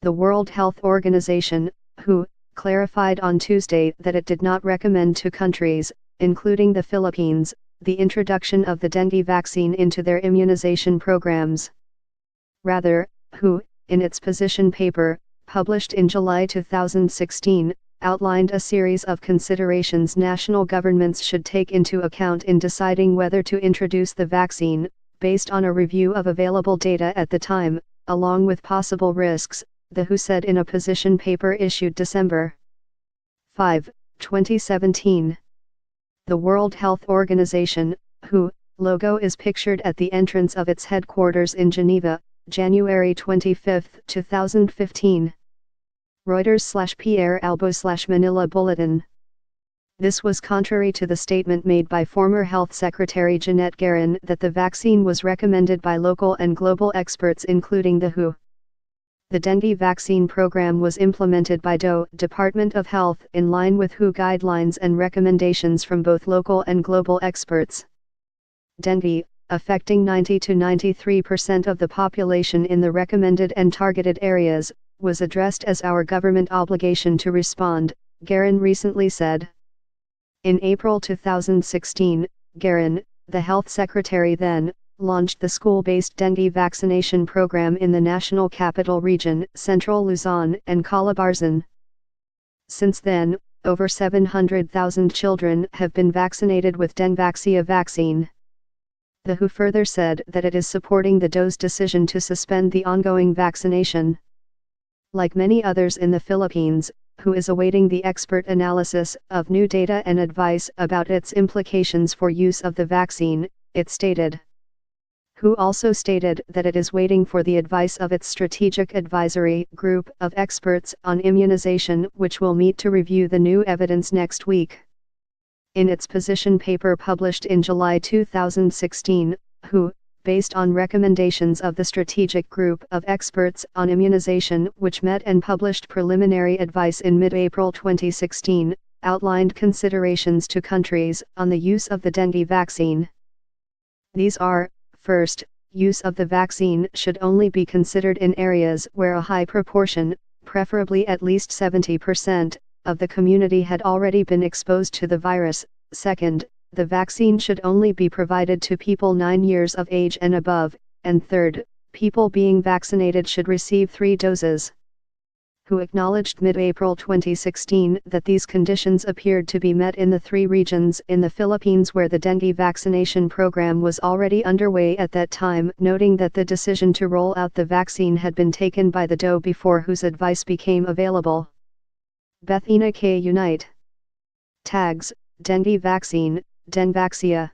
The World Health Organization, WHO, clarified on Tuesday that it did not recommend to countries, including the Philippines, the introduction of the dengue vaccine into their immunization programs. Rather, WHO, in its position paper, published in July 2016, outlined a series of considerations national governments should take into account in deciding whether to introduce the vaccine, based on a review of available data at the time, along with possible risks, the WHO said in a position paper issued December 5, 2017. The World Health Organization, WHO, logo is pictured at the entrance of its headquarters in Geneva, January 25, 2015. Reuters/Pierre Albo/Manila Bulletin. This was contrary to the statement made by former Health Secretary Janet Guerin that the vaccine was recommended by local and global experts including the WHO. The dengue vaccine program was implemented by DOH Department of Health in line with WHO guidelines and recommendations from both local and global experts. Dengue, affecting 90 to 93% of the population in the recommended and targeted areas, was addressed as our government obligation to respond, Guerin recently said. In April 2016, Guerin, the health secretary then, launched the school-based dengue vaccination program in the National Capital Region, Central Luzon and Calabarzon. Since then, over 700,000 children have been vaccinated with Dengvaxia vaccine. The WHO further said that it is supporting the DOH's decision to suspend the ongoing vaccination. Like many others in the Philippines, WHO is awaiting the expert analysis of new data and advice about its implications for use of the vaccine, it stated. WHO also stated that it is waiting for the advice of its Strategic Advisory Group of experts on immunization, which will meet to review the new evidence next week. In its position paper published in July 2016, WHO, based on recommendations of the Strategic Group of Experts on Immunization which met and published preliminary advice in mid-April 2016, outlined considerations to countries on the use of the dengue vaccine. These are, first, use of the vaccine should only be considered in areas where a high proportion, preferably at least 70%, of the community had already been exposed to the virus. Second, the vaccine should only be provided to people 9 years of age and above, and third, people being vaccinated should receive 3 doses. WHO acknowledged mid-April 2016 that these conditions appeared to be met in the 3 regions in the Philippines where the dengue vaccination program was already underway at that time, noting that the decision to roll out the vaccine had been taken by the DOH before WHO's advice became available. Bethina K. Unite. Tags, dengue vaccine, Dengvaxia.